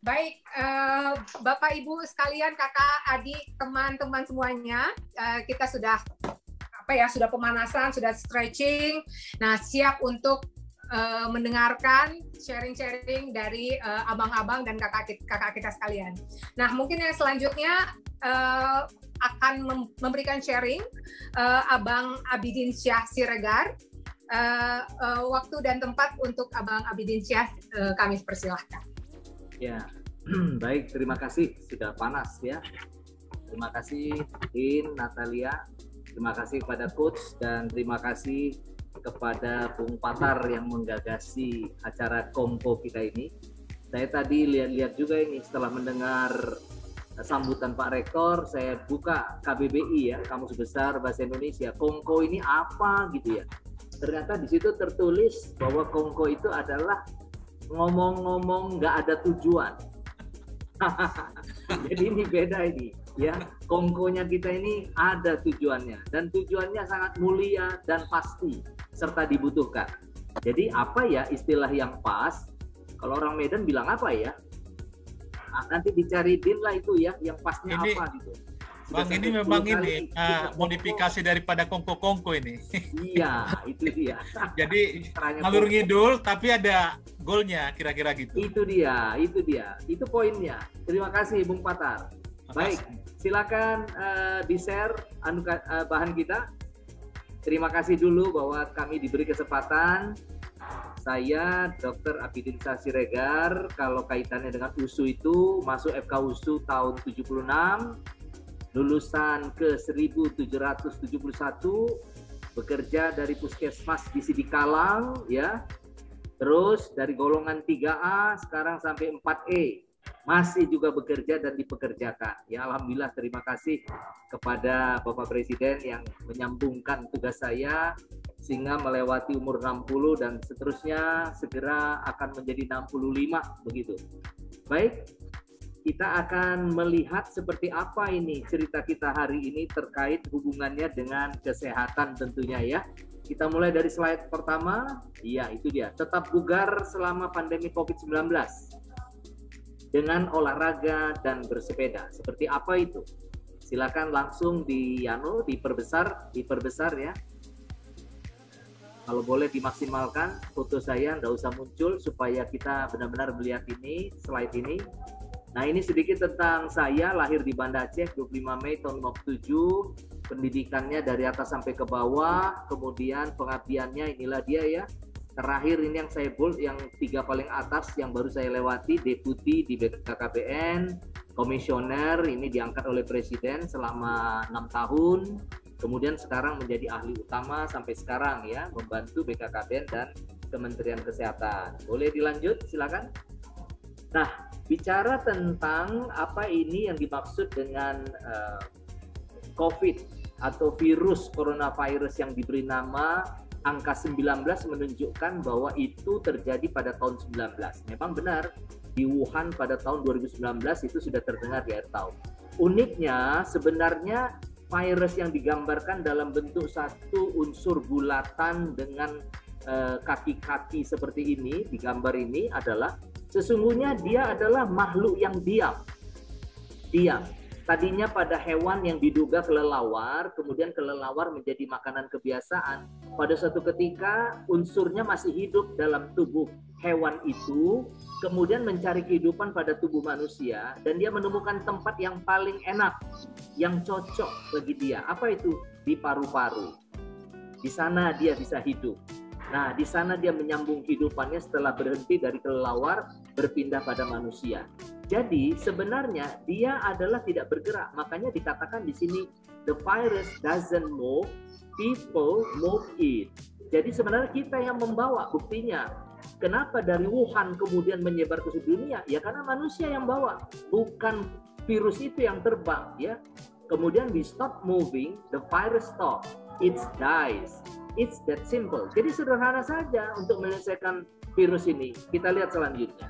Baik, Bapak Ibu sekalian, kakak, adik, teman-teman semuanya, kita sudah sudah pemanasan, sudah stretching. Nah, siap untuk mendengarkan sharing-sharing dari abang-abang dan kakak kita sekalian. Nah, mungkin yang selanjutnya akan memberikan sharing Abang Abidin Syah Siregar. Waktu dan tempat untuk Abang Abidin Syah kami persilahkan. Ya, baik, terima kasih, sudah panas ya. Terima kasih Din, Natalia, terima kasih kepada Coach, dan terima kasih kepada Bung Patar yang menggagasi acara Kompo kita ini. Saya tadi lihat-lihat juga ini setelah mendengar sambutan Pak Rektor, saya buka KBBI ya, Kamus Besar Bahasa Indonesia. Kongko ini apa gitu ya. Ternyata di situ tertulis bahwa kongko itu adalah ngomong-ngomong nggak ada tujuan. Jadi ini beda ini ya. Kongkonya kita ini ada tujuannya, dan tujuannya sangat mulia dan pasti serta dibutuhkan. Jadi apa ya istilah yang pas? Kalau orang Medan bilang apa ya? Nanti dicari Din lah itu ya, yang pasnya ini, apa gitu. Bang, ini memang ini modifikasi daripada kongko-kongko ini. Iya, itu dia. Jadi ngalur ngidul tapi ada goalnya kira-kira gitu. Itu dia. Itu poinnya. Terima kasih Bung Patar. Baik, silakan di-share bahan kita. Terima kasih dulu bahwa kami diberi kesempatan. Saya Dr. Abidin Syah Siregar, kalau kaitannya dengan USU itu masuk FK USU tahun 76. Lulusan ke 1771, bekerja dari puskesmas di Sidikalang ya. Terus dari golongan 3A sekarang sampai 4E. Masih juga bekerja dan dipekerjakan. Ya, alhamdulillah, terima kasih kepada Bapak Presiden yang menyambungkan tugas saya sehingga melewati umur 60 dan seterusnya segera akan menjadi 65 begitu. Baik, kita akan melihat seperti apa ini cerita kita hari ini terkait hubungannya dengan kesehatan tentunya ya. Kita mulai dari slide pertama. Iya, itu dia. Tetap bugar selama pandemi COVID-19 dengan olahraga dan bersepeda. Seperti apa itu? Silakan langsung diperbesar ya. Kalau boleh dimaksimalkan foto saya, nggak usah muncul supaya kita benar-benar melihat ini, slide ini. Nah, ini sedikit tentang saya, lahir di Banda Aceh 25 Mei tahun 57, pendidikannya dari atas sampai ke bawah, kemudian pengabdiannya inilah dia ya. Terakhir ini yang saya bold, yang 3 paling atas yang baru saya lewati, deputi di BKKBN, komisioner, ini diangkat oleh Presiden selama 6 tahun, kemudian sekarang menjadi ahli utama sampai sekarang ya, membantu BKKBN dan Kementerian Kesehatan. Boleh dilanjut, silakan. Nah, bicara tentang apa ini yang dimaksud dengan COVID atau virus coronavirus yang diberi nama angka 19 menunjukkan bahwa itu terjadi pada tahun 19. Memang benar, di Wuhan pada tahun 2019 itu sudah terdengar di akhir tahun. Uniknya sebenarnya virus yang digambarkan dalam bentuk satu unsur bulatan dengan kaki-kaki seperti ini, di gambar ini adalah sesungguhnya dia adalah makhluk yang diam. Tadinya pada hewan yang diduga kelelawar, kemudian kelelawar menjadi makanan kebiasaan. Pada suatu ketika unsurnya masih hidup dalam tubuh hewan itu, kemudian mencari kehidupan pada tubuh manusia, dan dia menemukan tempat yang paling enak, yang cocok bagi dia. Apa itu? Di paru-paru. Di sana dia bisa hidup. Nah, di sana dia menyambung kehidupannya setelah berhenti dari kelelawar, berpindah pada manusia. Jadi sebenarnya dia adalah tidak bergerak. Makanya dikatakan di sini the virus doesn't move, people move it. Jadi sebenarnya kita yang membawa. Buktinya, kenapa dari Wuhan kemudian menyebar ke seluruh dunia? Ya karena manusia yang bawa, bukan virus itu yang terbang. Ya. Kemudian we stop moving, the virus stop, it dies. It's that simple. Jadi sederhana saja untuk menyelesaikan virus ini. Kita lihat selanjutnya.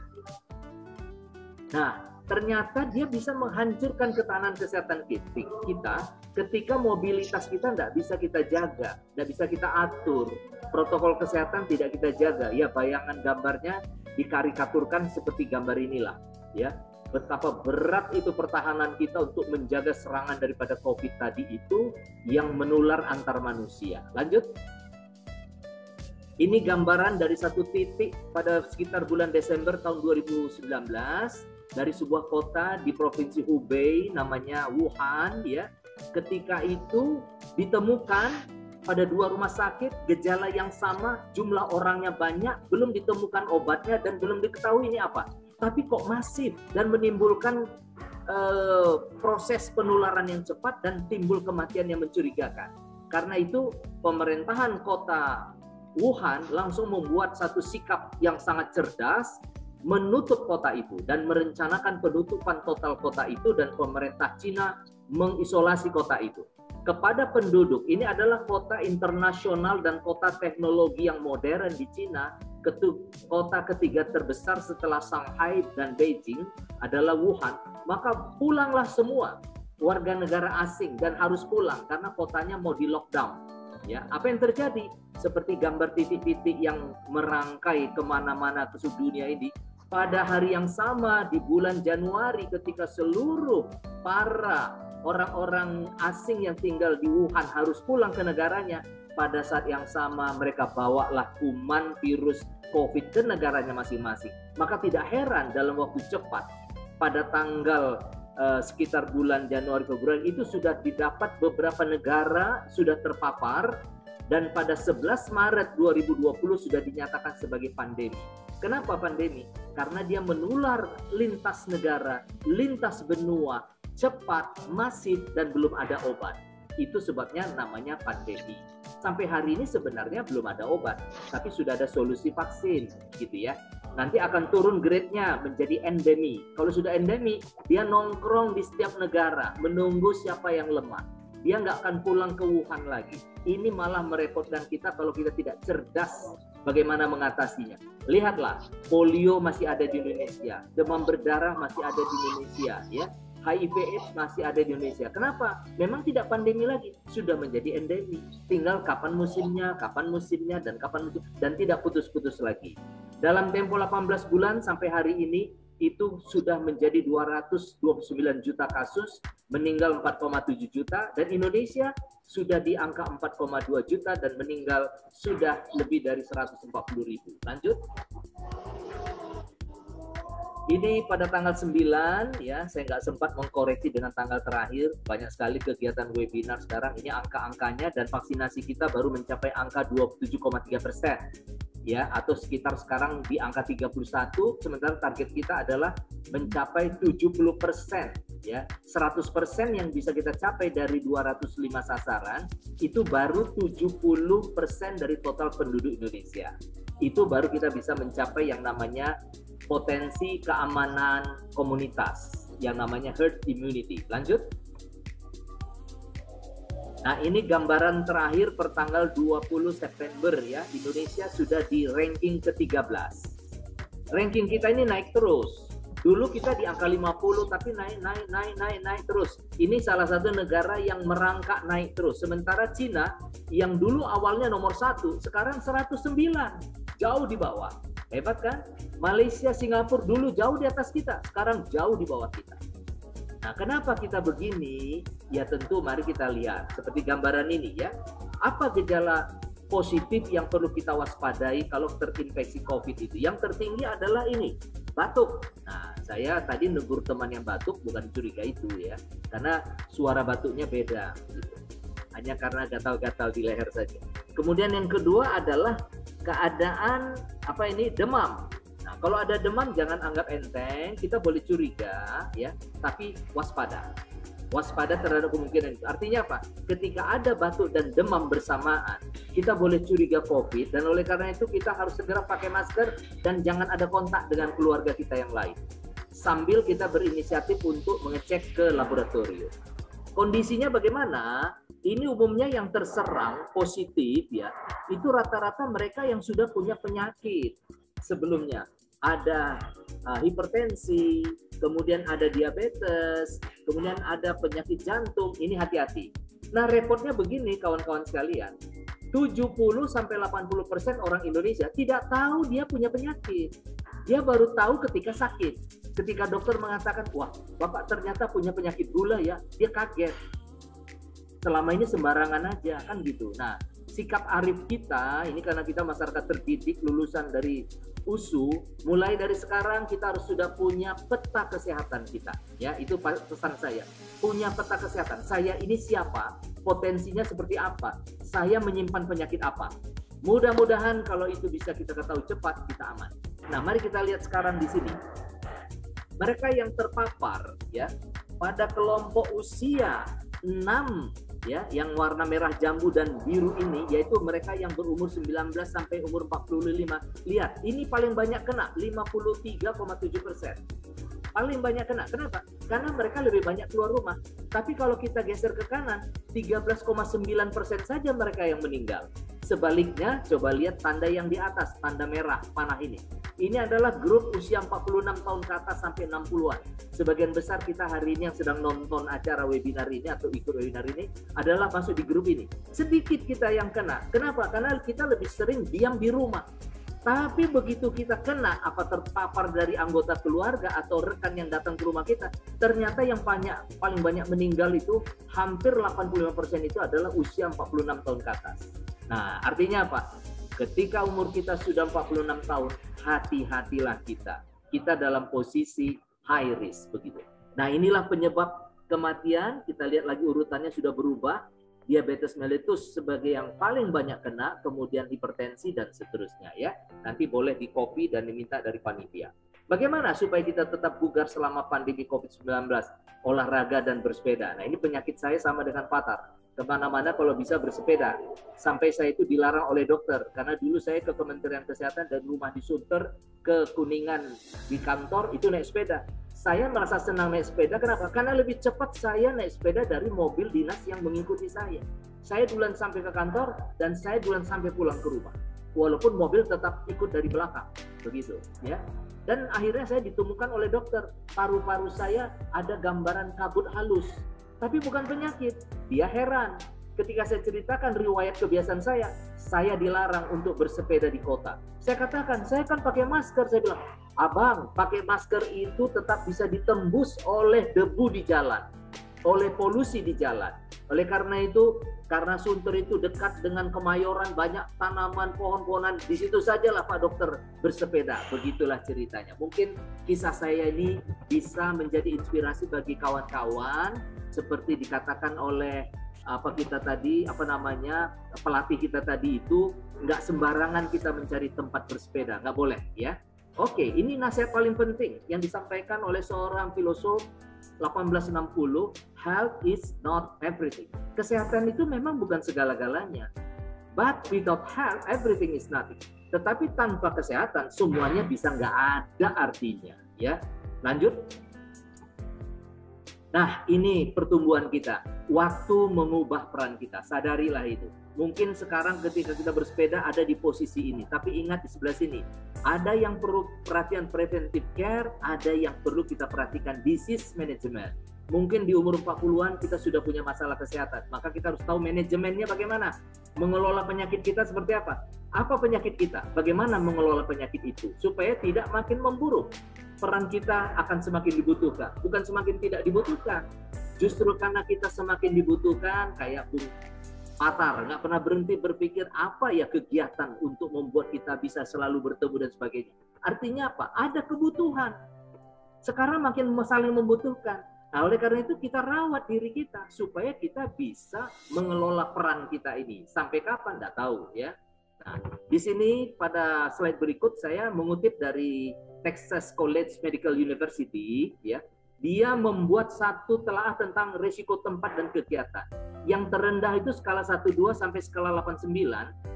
Nah, ternyata dia bisa menghancurkan ketahanan kesehatan kita ketika mobilitas kita tidak bisa kita jaga, tidak bisa kita atur. Protokol kesehatan tidak kita jaga. Ya, bayangan gambarnya dikarikaturkan seperti gambar inilah. ya, betapa berat itu pertahanan kita untuk menjaga serangan daripada COVID tadi itu yang menular antar manusia. Lanjut. Ini gambaran dari satu titik pada sekitar bulan Desember tahun 2019 dari sebuah kota di provinsi Hubei namanya Wuhan, ya. Ketika itu ditemukan pada 2 rumah sakit gejala yang sama, jumlah orangnya banyak, belum ditemukan obatnya dan belum diketahui ini apa. Tapi kok masif dan menimbulkan proses penularan yang cepat dan timbul kematian yang mencurigakan. Karena itu pemerintahan kota Wuhan langsung membuat satu sikap yang sangat cerdas, menutup kota itu dan merencanakan penutupan total kota itu, dan pemerintah Cina mengisolasi kota itu. Kepada penduduk, ini adalah kota internasional dan kota teknologi yang modern di Cina. Kota ketiga terbesar setelah Shanghai dan Beijing adalah Wuhan. Maka pulanglah semua warga negara asing dan harus pulang karena kotanya mau di lockdown. Ya, apa yang terjadi? Seperti gambar titik-titik yang merangkai kemana-mana ke seluruh dunia ini. Pada hari yang sama di bulan Januari ketika seluruh para orang-orang asing yang tinggal di Wuhan harus pulang ke negaranya, pada saat yang sama mereka bawalah kuman virus COVID ke negaranya masing-masing. Maka tidak heran dalam waktu cepat pada tanggal sekitar bulan Januari Februari itu sudah didapat beberapa negara sudah terpapar, dan pada 11 Maret 2020 sudah dinyatakan sebagai pandemi. Kenapa pandemi? Karena dia menular lintas negara, lintas benua, cepat, masif, dan belum ada obat. Itu sebabnya namanya pandemi. Sampai hari ini sebenarnya belum ada obat, tapi sudah ada solusi vaksin, gitu ya. Nanti akan turun grade-nya menjadi endemi. Kalau sudah endemi, dia nongkrong di setiap negara, menunggu siapa yang lemah. Dia nggak akan pulang ke Wuhan lagi. Ini malah merepotkan kita kalau kita tidak cerdas bagaimana mengatasinya. Lihatlah, polio masih ada di Indonesia, demam berdarah masih ada di Indonesia, ya. HIV/AIDS masih ada di Indonesia. Kenapa? Memang tidak pandemi lagi, sudah menjadi endemi. Tinggal kapan musimnya, dan kapan musim, dan tidak putus-putus lagi. Dalam tempo 18 bulan sampai hari ini itu sudah menjadi 229 juta kasus, meninggal 4,7 juta, dan Indonesia sudah di angka 4,2 juta dan meninggal sudah lebih dari 140 ribu. Lanjut. Ini pada tanggal 9, ya, saya nggak sempat mengkoreksi dengan tanggal terakhir. Banyak sekali kegiatan webinar sekarang. Ini angka-angkanya, dan vaksinasi kita baru mencapai angka 27,3%. Ya, atau sekitar sekarang di angka 31, sementara target kita adalah mencapai 70%. Ya, 100% yang bisa kita capai dari 205 sasaran, itu baru 70% dari total penduduk Indonesia. Itu baru kita bisa mencapai yang namanya potensi keamanan komunitas, yang namanya herd immunity. Lanjut. Nah, ini gambaran terakhir per tanggal 20 September, ya. Indonesia sudah di ranking ke-13. Ranking kita ini naik terus. Dulu kita di angka 50, tapi naik terus. Ini salah satu negara yang merangkak naik terus. Sementara Cina yang dulu awalnya nomor 1, sekarang 109. Jauh di bawah. Hebat kan? Malaysia, Singapura dulu jauh di atas kita, sekarang jauh di bawah kita. Nah, kenapa kita begini? Ya tentu mari kita lihat seperti gambaran ini, ya. Apa gejala positif yang perlu kita waspadai kalau terinfeksi COVID itu? Yang tertinggi adalah ini, batuk. Nah, saya tadi negur teman yang batuk, bukan curiga itu, ya. Karena suara batuknya beda, gitu. Hanya karena gatal-gatal di leher saja. Kemudian yang kedua adalah keadaan demam. Nah, kalau ada demam jangan anggap enteng, kita boleh curiga, ya, tapi waspada. Waspada terhadap kemungkinan itu. Artinya apa? Ketika ada batuk dan demam bersamaan, kita boleh curiga COVID, dan oleh karena itu kita harus segera pakai masker dan jangan ada kontak dengan keluarga kita yang lain. Sambil kita berinisiatif untuk mengecek ke laboratorium. Kondisinya bagaimana? Ini umumnya yang terserang positif, ya, itu rata-rata mereka yang sudah punya penyakit sebelumnya. Ada hipertensi, kemudian ada diabetes, kemudian ada penyakit jantung. Ini hati-hati. Nah, repotnya begini kawan-kawan sekalian. 70-80% orang Indonesia tidak tahu dia punya penyakit. Dia baru tahu ketika sakit. Ketika dokter mengatakan, wah, Bapak ternyata punya penyakit gula ya, dia kaget. Selama ini sembarangan aja, kan gitu. Nah, sikap arif kita, ini karena kita masyarakat terdidik, lulusan dari USU, mulai dari sekarang kita harus sudah punya peta kesehatan kita. Ya, itu pesan saya. Punya peta kesehatan. Saya ini siapa? Potensinya seperti apa? Saya menyimpan penyakit apa? Mudah-mudahan kalau itu bisa kita ketahui cepat, kita aman. Nah, mari kita lihat sekarang di sini. Mereka yang terpapar ya pada kelompok usia 6 ya, yang warna merah jambu dan biru ini, yaitu mereka yang berumur 19 sampai umur 45. Lihat, ini paling banyak kena, 53,7%. Paling banyak kena. Kenapa? Karena mereka lebih banyak keluar rumah. Tapi kalau kita geser ke kanan, 13,9% saja mereka yang meninggal. Sebaliknya, coba lihat tanda yang di atas, tanda merah panah ini. Ini adalah grup usia 46 tahun ke atas sampai 60-an. Sebagian besar kita hari ini yang sedang nonton acara webinar ini atau ikut webinar ini adalah masuk di grup ini. Sedikit kita yang kena. Kenapa? Karena kita lebih sering diam di rumah. Tapi begitu kita kena, apa terpapar dari anggota keluarga atau rekan yang datang ke rumah kita, ternyata yang paling banyak meninggal itu hampir 85% itu adalah usia 46 tahun ke atas. Nah, artinya apa? Ketika umur kita sudah 46 tahun, hati-hatilah kita. Kita dalam posisi high risk begitu. Nah, inilah penyebab kematian. Kita lihat lagi urutannya sudah berubah. Diabetes mellitus sebagai yang paling banyak kena, kemudian hipertensi dan seterusnya ya. Nanti boleh di copy dan diminta dari panitia. Bagaimana supaya kita tetap bugar selama pandemi COVID-19? Olahraga dan bersepeda. Nah, ini penyakit saya sama dengan Fathar. Kemana-mana kalau bisa bersepeda. Sampai saya itu dilarang oleh dokter. Karena dulu saya ke Kementerian Kesehatan dan rumah di Sunter ke Kuningan di kantor itu naik sepeda. Saya merasa senang naik sepeda. Kenapa? Karena lebih cepat saya naik sepeda dari mobil dinas yang mengikuti saya. Saya duluan sampai ke kantor dan saya duluan sampai pulang ke rumah. Walaupun mobil tetap ikut dari belakang. Begitu ya. Dan akhirnya saya ditemukan oleh dokter. Paru-paru saya ada gambaran kabut halus. Tapi bukan penyakit. Dia heran. Ketika saya ceritakan riwayat kebiasaan saya dilarang untuk bersepeda di kota. Saya katakan, saya kan pakai masker. Saya bilang, Abang, pakai masker itu tetap bisa ditembus oleh debu di jalan, oleh polusi di jalan. Oleh karena itu, karena Sunter itu dekat dengan Kemayoran, banyak tanaman, pohon-pohonan, di situ sajalah Pak Dokter bersepeda. Begitulah ceritanya. Mungkin kisah saya ini bisa menjadi inspirasi bagi kawan-kawan, seperti dikatakan oleh pelatih kita tadi itu, nggak sembarangan kita mencari tempat bersepeda, nggak boleh ya. Oke, ini nasihat paling penting yang disampaikan oleh seorang filosof 1860, health is not everything. Kesehatan itu memang bukan segala-galanya. But without health, everything is nothing. Tetapi tanpa kesehatan, semuanya bisa nggak ada artinya. Ya, lanjut. Nah, ini pertumbuhan kita. Waktu mengubah peran kita. Sadarilah itu. Mungkin sekarang ketika kita bersepeda ada di posisi ini. Tapi ingat di sebelah sini. Ada yang perlu perhatian preventive care. Ada yang perlu kita perhatikan disease management. Mungkin di umur 40-an kita sudah punya masalah kesehatan. Maka kita harus tahu manajemennya bagaimana. Mengelola penyakit kita seperti apa. Apa penyakit kita? Bagaimana mengelola penyakit itu. Supaya tidak makin memburuk. Peran kita akan semakin dibutuhkan, bukan semakin tidak dibutuhkan. Justru karena kita semakin dibutuhkan, kayak Bung Fathar, nggak pernah berhenti berpikir apa ya kegiatan untuk membuat kita bisa selalu bertemu dan sebagainya. Artinya apa? Ada kebutuhan. Sekarang makin saling membutuhkan. Nah, oleh karena itu kita rawat diri kita supaya kita bisa mengelola peran kita ini. Sampai kapan? Nggak tahu ya. Nah, di sini pada slide berikut saya mengutip dari Texas College Medical University, ya, dia membuat satu telaah tentang risiko tempat dan kegiatan. Yang terendah itu skala 12 sampai skala 89,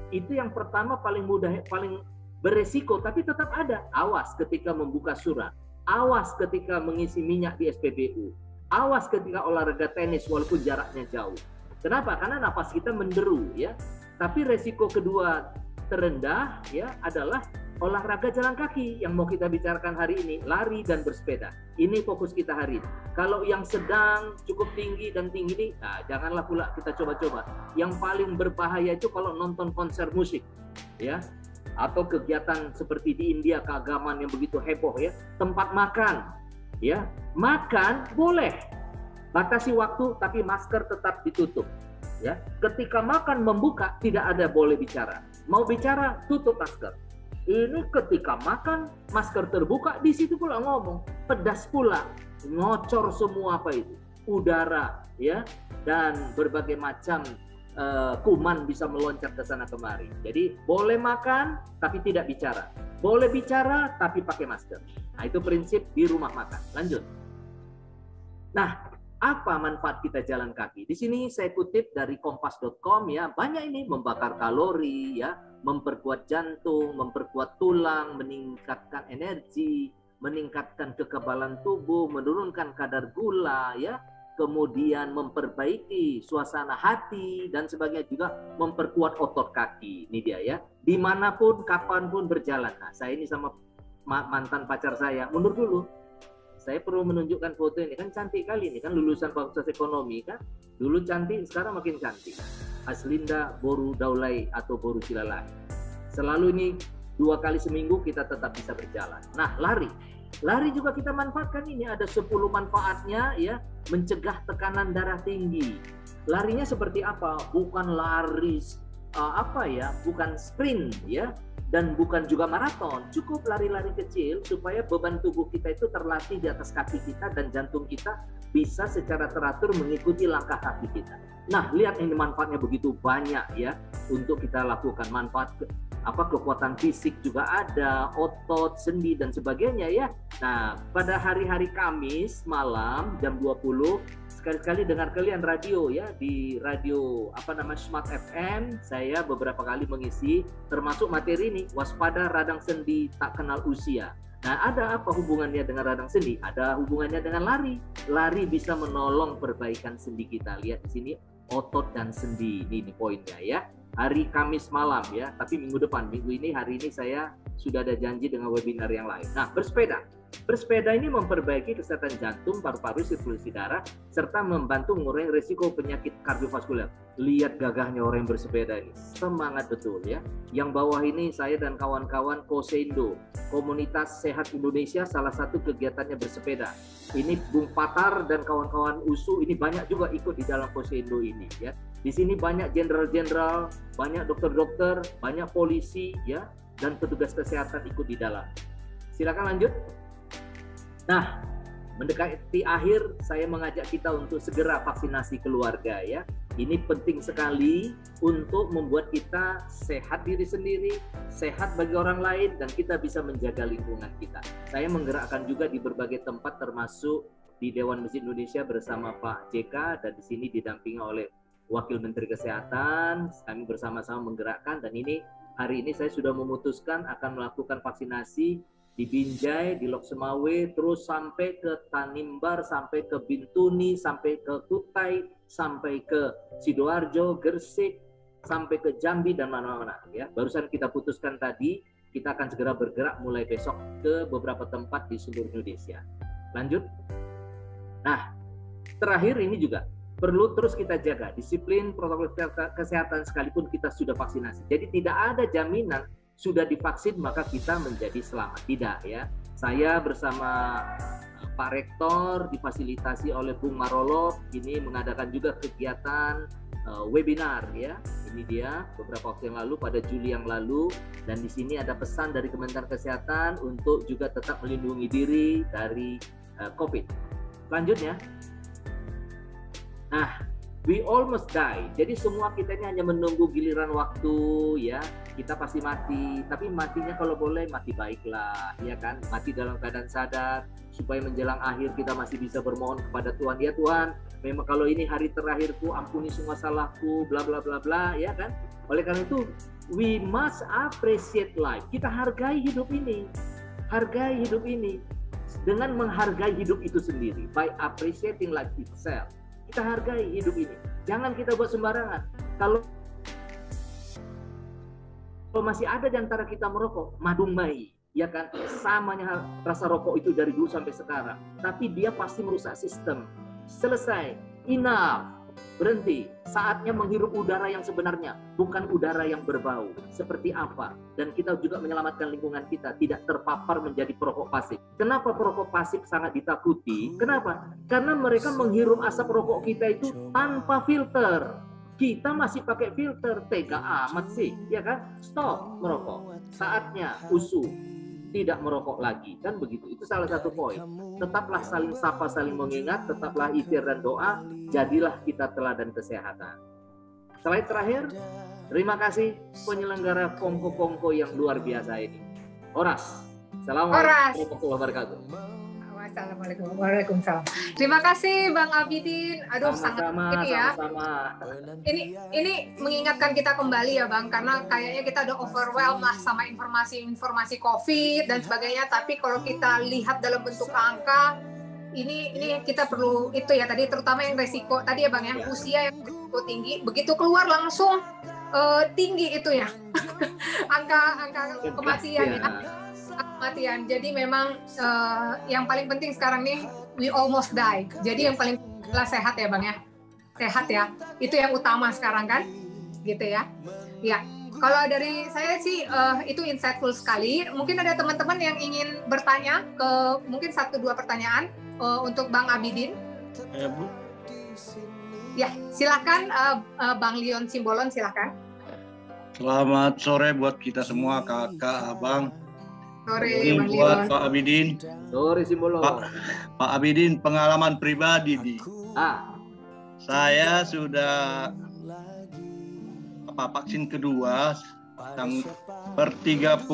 itu yang pertama paling mudah, paling beresiko, tapi tetap ada. Awas ketika membuka surat, awas ketika mengisi minyak di SPBU, awas ketika olahraga tenis walaupun jaraknya jauh. Kenapa? Karena napas kita menderu, ya. Tapi resiko kedua terendah ya adalah olahraga jalan kaki yang mau kita bicarakan hari ini, lari dan bersepeda. Ini fokus kita hari ini. Kalau yang sedang cukup tinggi dan tinggi ini, nah, janganlah pula kita coba-coba. Yang paling berbahaya itu kalau nonton konser musik, ya. atau kegiatan seperti di India keagamaan yang begitu heboh ya, tempat makan ya, makan boleh, batasi waktu tapi masker tetap ditutup ya. Ketika makan membuka tidak ada boleh bicara, mau bicara tutup masker. Ini ketika makan masker terbuka, di situ pula ngomong, pedas pula, ngocor semua apa itu, udara ya, dan berbagai macam kuman bisa meloncat ke sana kemari. Jadi boleh makan tapi tidak bicara, boleh bicara tapi pakai masker. Nah itu prinsip di rumah makan. Lanjut. Nah, apa manfaat kita jalan kaki? Di sini saya kutip dari kompas.com ya, banyak ini, membakar kalori ya, memperkuat jantung, memperkuat tulang, meningkatkan energi, meningkatkan kekebalan tubuh, menurunkan kadar gula ya, kemudian memperbaiki suasana hati dan sebagainya, juga memperkuat otot kaki. Ini dia ya, dimanapun kapanpun berjalan. Nah saya ini sama mantan pacar saya, mundur dulu, saya perlu menunjukkan foto ini, kan cantik kali ini, kan lulusan fakultas ekonomi kan, dulu cantik sekarang makin cantik. Aslinda Boru Daulay atau Boru Silalai. Selalu ini 2 kali seminggu kita tetap bisa berjalan. Nah lari juga kita manfaatkan ini, ada 10 manfaatnya ya, mencegah tekanan darah tinggi. Larinya seperti apa? Bukan lari bukan sprint ya, dan bukan juga maraton, cukup lari-lari kecil supaya beban tubuh kita itu terlatih di atas kaki kita dan jantung kita bisa secara teratur mengikuti langkah kaki kita. Nah, lihat ini manfaatnya begitu banyak ya untuk kita lakukan. Manfaat kekuatan fisik juga ada, otot, sendi dan sebagainya ya. Nah, pada hari-hari Kamis malam jam 20 sekali-kali dengar kalian radio ya, di radio Smart FM. Saya beberapa kali mengisi termasuk materi ini, waspada radang sendi tak kenal usia. Nah, ada apa hubungannya dengan radang sendi? Ada hubungannya dengan lari. Lari bisa menolong perbaikan sendi kita. Lihat di sini otot dan sendi. Ini poinnya ya. Hari Kamis malam ya, tapi minggu depan, minggu ini, hari ini saya sudah ada janji dengan webinar yang lain. Nah, bersepeda. Bersepeda ini memperbaiki kesehatan jantung, paru-paru, sirkulasi darah, serta membantu mengurangi risiko penyakit kardiovaskuler. Lihat gagahnya orang yang bersepeda ini, semangat betul ya. Yang bawah ini saya dan kawan-kawan Koseindo, Komunitas Sehat Indonesia, salah satu kegiatannya bersepeda. Ini Bung Patar dan kawan-kawan USU ini banyak juga ikut di dalam Koseindo ini ya. Di sini banyak jenderal-jenderal, banyak dokter-dokter, banyak polisi ya, dan petugas kesehatan ikut di dalam. Silakan lanjut. Nah, mendekati akhir, saya mengajak kita untuk segera vaksinasi keluarga ya. Ini penting sekali untuk membuat kita sehat diri sendiri, sehat bagi orang lain, dan kita bisa menjaga lingkungan kita. Saya menggerakkan juga di berbagai tempat, termasuk di Dewan Masjid Indonesia bersama Pak JK, dan di sini didampingi oleh Wakil Menteri Kesehatan. Kami bersama-sama menggerakkan, dan ini hari ini saya sudah memutuskan akan melakukan vaksinasi di Binjai, di Lok Semawe, terus sampai ke Tanimbar, sampai ke Bintuni, sampai ke Kutai, sampai ke Sidoarjo, Gresik, sampai ke Jambi dan mana-mana ya. Barusan kita putuskan tadi, kita akan segera bergerak mulai besok ke beberapa tempat di seluruh Indonesia. Lanjut. Nah, terakhir ini juga perlu terus kita jaga disiplin protokol kesehatan sekalipun kita sudah vaksinasi. Jadi tidak ada jaminan sudah divaksin maka kita menjadi selamat, tidak ya. Saya bersama Pak Rektor difasilitasi oleh Bung Marolo ini mengadakan juga kegiatan webinar ya. Ini dia beberapa waktu yang lalu, pada Juli yang lalu, dan di sini ada pesan dari Kementerian Kesehatan untuk juga tetap melindungi diri dari COVID. Selanjutnya, nah, we almost die. Jadi semua kita ini hanya menunggu giliran waktu ya. Kita pasti mati, tapi matinya kalau boleh mati baiklah, ya kan? Mati dalam keadaan sadar, supaya menjelang akhir kita masih bisa bermohon kepada Tuhan. Ya Tuhan, memang kalau ini hari terakhirku, ampuni semua salahku, bla bla bla bla, ya kan? Oleh karena itu, we must appreciate life. Kita hargai hidup ini, hargai hidup ini dengan menghargai hidup itu sendiri, by appreciating life itself. Kita hargai hidup ini. Jangan kita buat sembarangan. Kalau masih ada di antara kita merokok, madung mai, ya kan? Samanya rasa rokok itu dari dulu sampai sekarang. Tapi dia pasti merusak sistem. Selesai. Enough. Berhenti. Saatnya menghirup udara yang sebenarnya, bukan udara yang berbau. Seperti apa? Dan kita juga menyelamatkan lingkungan kita, tidak terpapar menjadi perokok pasif. Kenapa perokok pasif sangat ditakuti? Kenapa? Karena mereka menghirup asap rokok kita itu tanpa filter. Kita masih pakai filter, tega amat sih, ya kan? Stop merokok. Saatnya usuh. Tidak merokok lagi, kan begitu. Itu salah satu poin. Tetaplah saling sapa, saling mengingat, tetaplah ikhtiar dan doa, jadilah kita teladan kesehatan. Slide terakhir, terima kasih penyelenggara kongko-kongko yang luar biasa ini. Horas. Assalamualaikum warahmatullahi wabarakatuh. Assalamualaikum. Waalaikumsalam. Terima kasih Bang Abidin. Aduh, sama-sama, sangat ini ya. Sama-sama. Ini mengingatkan kita kembali ya Bang, karena kayaknya kita udah overwhelmed lah sama informasi COVID dan sebagainya. Tapi kalau kita lihat dalam bentuk angka, ini kita perlu itu ya tadi, terutama yang resiko tadi ya Bang ya, usia yang resiko tinggi, begitu keluar langsung tinggi itu ya angka kematian ya. Kematian. Jadi memang yang paling penting sekarang nih, we almost die. Jadi yang paling penting adalah sehat ya Bang ya. Sehat ya. Itu yang utama sekarang kan. Gitu ya. Ya. Kalau dari saya sih itu insightful sekali. Mungkin ada teman-teman yang ingin bertanya ke mungkin 1-2 pertanyaan untuk Bang Abidin. Bu. Ya, silakan Bang Leon Simbolon, silakan. Selamat sore buat kita semua, kakak, abang. Sore, ini Bang buat Leon. Pak Abidin. Sore Simbolo. Pak Abidin, pengalaman pribadi nih. Saya sudah vaksin kedua per 30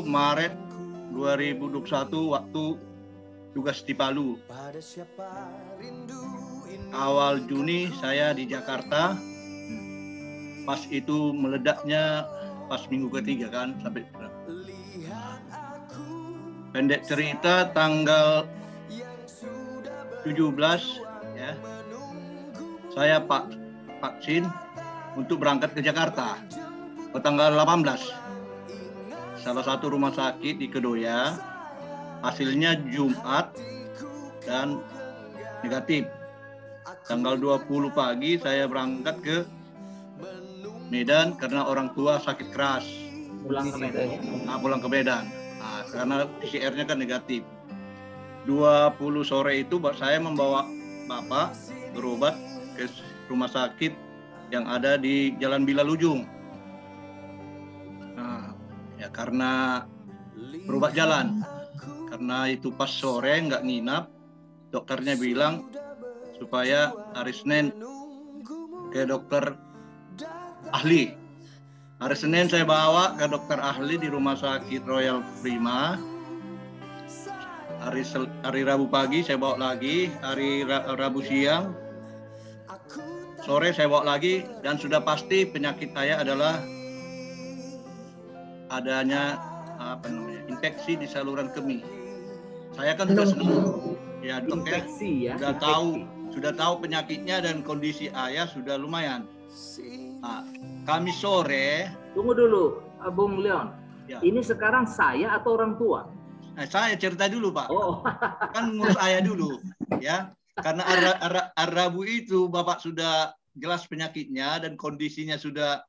Maret 2021 waktu tugas di Palu. Awal Juni saya di Jakarta. Pas itu meledaknya pas minggu ketiga kan sampai. Pendek cerita, tanggal 17 ya, saya vaksin untuk berangkat ke Jakarta. Ke tanggal 18, salah satu rumah sakit di Kedoya, hasilnya Jumat dan negatif. Tanggal 20 pagi saya berangkat ke Medan karena orang tua sakit keras. Pulang ke Medan. Pulang ke Medan. Karena PCR-nya kan negatif. 20 sore itu saya membawa bapak berobat ke rumah sakit yang ada di Jalan Bilal Ujung. Ya karena berobat jalan. Karena itu pas sore nggak nginap, dokternya bilang supaya hari Senin ke dokter ahli. Hari Senin saya bawa ke dokter ahli di Rumah Sakit Royal Prima. Hari Rabu pagi saya bawa lagi, hari Rabu siang, sore saya bawa lagi, dan sudah pasti penyakit saya adalah adanya infeksi di saluran kemih. Saya kan sudah sembuh, ya dok ya, sudah tahu penyakitnya dan kondisi ayah sudah lumayan. Kamis sore. Tunggu dulu, Bung Leon. Ya. Ini sekarang saya atau orang tua? Saya cerita dulu Pak. Oh. Kan ngurus ayah dulu, ya. Karena Rabu itu Bapak sudah jelas penyakitnya dan kondisinya sudah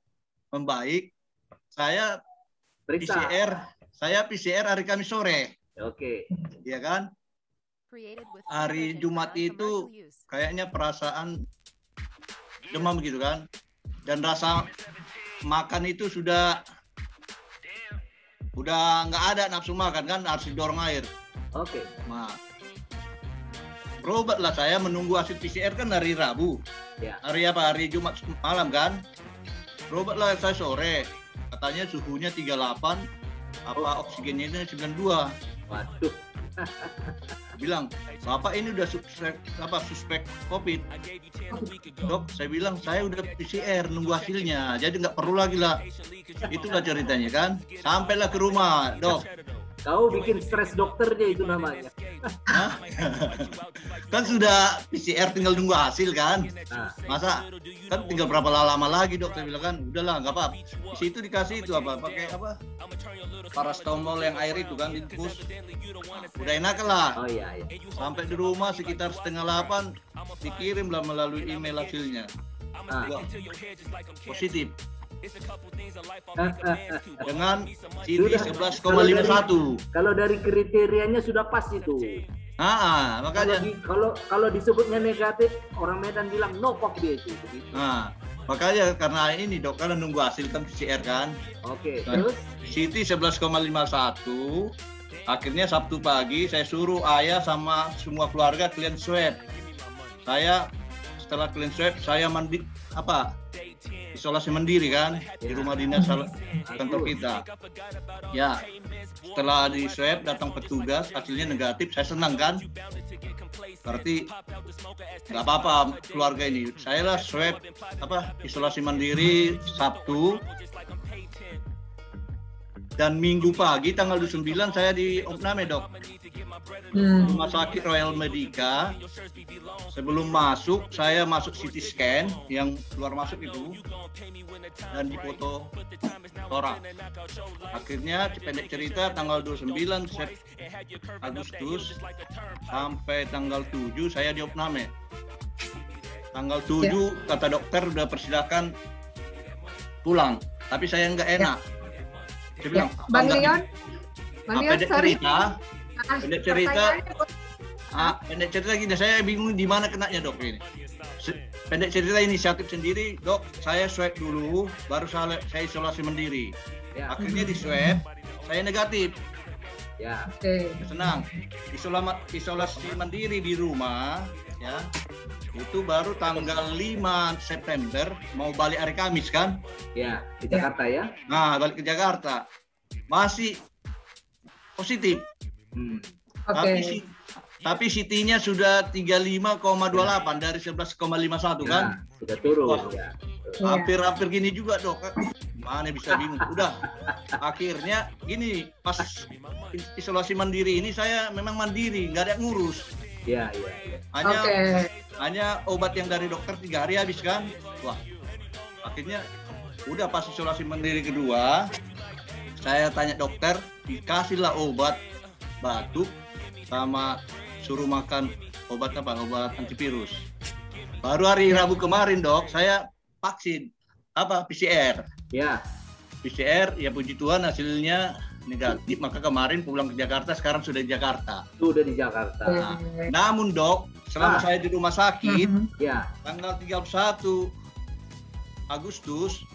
membaik. Saya PCR hari Kamis sore. Oke. Ya kan? Hari Jumat itu kayaknya perasaan demam gitu kan. Dan rasa makan itu sudah nggak ada nafsu makan kan, harus didorong air. Oke. Nah, berobatlah saya menunggu hasil PCR kan hari Rabu. Ya. Hari Jumat malam kan. Berobatlah saya sore. Katanya suhunya 38, oksigennya 92. Waduh. Bilang, Bapak ini udah suspek COVID. Dok, saya bilang saya udah PCR nunggu hasilnya, jadi nggak perlu lagi lah. Itulah ceritanya kan. Sampailah ke rumah, dok. Kau bikin stres dokternya itu namanya. Hah? Kan sudah PCR tinggal nunggu hasil kan. Nah, Masa kan tinggal berapa lama lagi dok, saya bilang kan udahlah nggak apa. Di situ dikasih itu apa pakai apa paracetamol yang air itu kan dibus. Udah enak lah. oh iya. Sampai di rumah sekitar 7:30 dikirim lah melalui email hasilnya. Ah. Wah, positif dengan CD 11,51. Kalau dari kriterianya sudah pas itu. Makanya Kalau disebutnya negatif, orang Medan bilang no kok dia itu. Begitu. Makanya karena ini dok kan nunggu hasil kan PCR kan. Oke, Nah, terus CT 11,51. Akhirnya Sabtu pagi saya suruh ayah sama semua keluarga kalian swab. Saya setelah kalian swab saya isolasi mandiri kan di rumah dinas kantor kita. Ya, setelah di swab datang petugas hasilnya negatif, saya senang kan. Berarti nggak apa-apa keluarga ini. Saya lah swab isolasi mandiri Sabtu. Dan Minggu pagi tanggal 29 saya di Opname dok. Rumah sakit Royal Medica. Sebelum masuk, saya masuk CT scan yang keluar masuk itu dan dipoto toraks. Akhirnya pendek cerita tanggal 29 Agustus sampai tanggal 7 saya di Opname. Tanggal 7 kata dokter udah persilakan pulang, tapi saya nggak enak. Saya bilang, Bang Leon, pendek sorry. cerita pendek cerita gini, saya bingung di mana kenanya dok ini. Pendek cerita inisiatif sendiri dok, saya swab dulu baru saya isolasi mandiri. ya, Akhirnya di swab saya negatif. ya. Senang. Isolasi mandiri di rumah ya. Itu baru tanggal 5 September mau balik hari Kamis kan? Ya, di Jakarta ya. Nah, balik ke Jakarta. Masih positif. Tapi CT-nya sudah 35,28 dari 11,51 kan? Sudah turun. Wah, ya. Hampir gini juga dok. Mana bisa bingung. Udah. Akhirnya gini, pas isolasi mandiri ini saya memang mandiri, nggak ada yang ngurus. Ya. Hanya obat yang dari dokter 3 hari habis kan. Wah, akhirnya udah pas isolasi mandiri kedua, saya tanya dokter, dikasihlah obat batuk sama suruh makan obat antivirus. Baru hari Rabu kemarin dok, saya vaksin PCR. Ya. PCR ya puji Tuhan hasilnya negatif, maka kemarin pulang ke Jakarta, sekarang sudah di Jakarta. Sudah di Jakarta. Namun dok, selama saya di rumah sakit, ya. tanggal 31 Agustus,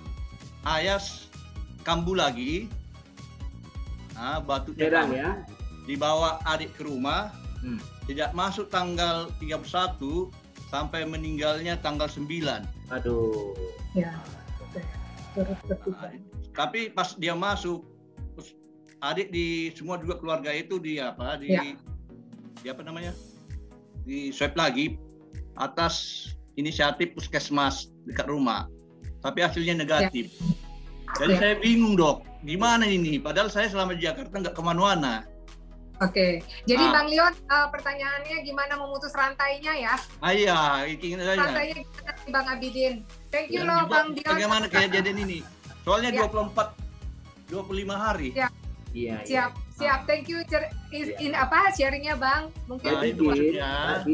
ayah kambuh lagi, batuknya Medan kambuh, ya. dibawa adik ke rumah, sejak masuk tanggal 31 sampai meninggalnya tanggal 9. Aduh. Ya. Tapi pas dia masuk, adik di semua juga keluarga itu di swab lagi atas inisiatif puskesmas dekat rumah, tapi hasilnya negatif. Jadi saya bingung dok, gimana ini? Padahal saya selama di Jakarta nggak kemana-mana. Oke, jadi Bang Leon, pertanyaannya gimana memutus rantainya ya? Iya, ingin saja. Rantainya gimana nih Bang Abidin? Thank you Dan loh Bang Leon. bagaimana kejadian ini? Soalnya 25 hari. Ya. Iya. Siap. Thank you. Sharingnya Bang? Mungkin. Itu maksudnya.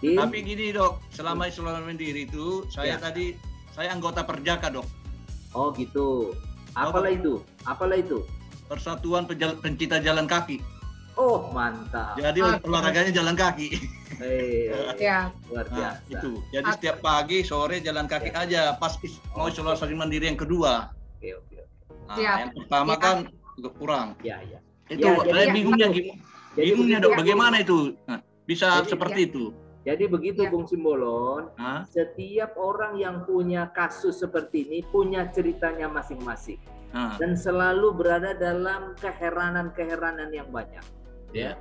Tapi gini dok, selama isolasi mandiri itu saya anggota Perjaka dok. Oh gitu. Apalah itu? Persatuan Pencinta Jalan Kaki. Oh mantap. Jadi olahraganya jalan kaki. Ya. Luar biasa. Itu. Jadi setiap pagi sore jalan kaki aja. Pas mau isolasi mandiri yang kedua. Oke. Yang pertama kan agak kurang. Ya. Itu saya bingungnya dok. Bagaimana itu? Bisa seperti itu. Jadi begitu Bung Simbolon. Setiap orang yang punya kasus seperti ini punya ceritanya masing-masing. Dan selalu berada dalam keheranan yang banyak. Ya.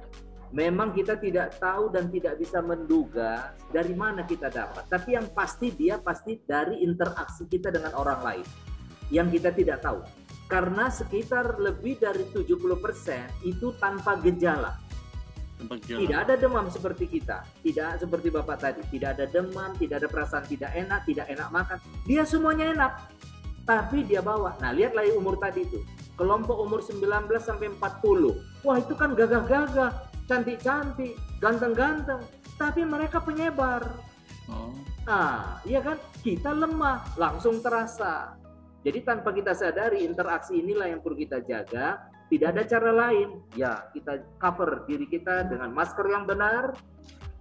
Memang kita tidak tahu dan tidak bisa menduga dari mana kita dapat. Tapi yang pasti dia pasti dari interaksi kita dengan orang lain yang kita tidak tahu. Karena sekitar lebih dari 70% itu tanpa gejala. Tidak ada demam seperti kita, tidak seperti Bapak tadi, tidak ada demam, tidak ada perasaan tidak enak makan. Dia semuanya enak, tapi dia bawa. Nah, lihatlah umur tadi itu. Kelompok umur 19 sampai 40. Wah, itu kan gagah-gagah, cantik-cantik, ganteng-ganteng, tapi mereka penyebar. Iya kan? Kita lemah, langsung terasa. Jadi tanpa kita sadari, interaksi inilah yang perlu kita jaga. Tidak ada cara lain. Ya, kita cover diri kita dengan masker yang benar,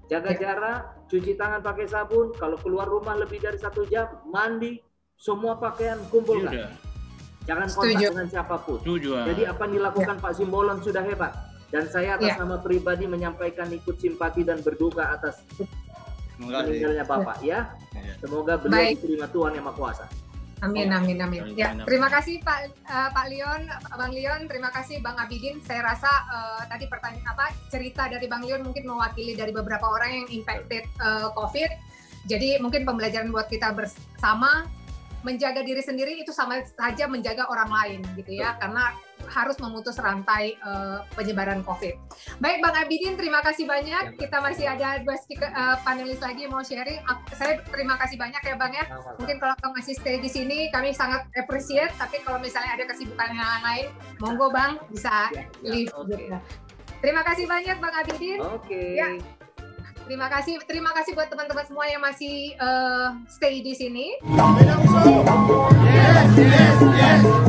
jaga jarak, cuci tangan pakai sabun. Kalau keluar rumah lebih dari 1 jam, mandi, semua pakaian kumpulkan. Jangan kontak dengan siapapun. Jadi apa yang dilakukan Pak Simbolon sudah hebat. Dan saya atas nama pribadi menyampaikan ikut simpati dan berduka atas meninggalnya Bapak ya. Semoga beliau diterima Tuhan Yang Maha Kuasa. Amin, amin, amin. Ya, terima kasih Pak Leon, Bang Leon, terima kasih Bang Abidin. Saya rasa tadi cerita dari Bang Leon mungkin mewakili dari beberapa orang yang impacted COVID. Jadi mungkin pembelajaran buat kita bersama, menjaga diri sendiri itu sama saja menjaga orang lain gitu ya, karena harus memutus rantai penyebaran COVID. Baik Bang Abidin, terima kasih banyak. Kita masih ada 2 panelis lagi yang mau sharing. Saya terima kasih banyak ya Bang ya. Mungkin kalau Bang masih stay di sini, kami sangat appreciate. Tapi kalau misalnya ada kesibukan yang lain, monggo Bang bisa leave. Terima kasih banyak Bang Abidin. Ya. Terima kasih buat teman-teman semua yang masih stay di sini. Yes, yes, yes.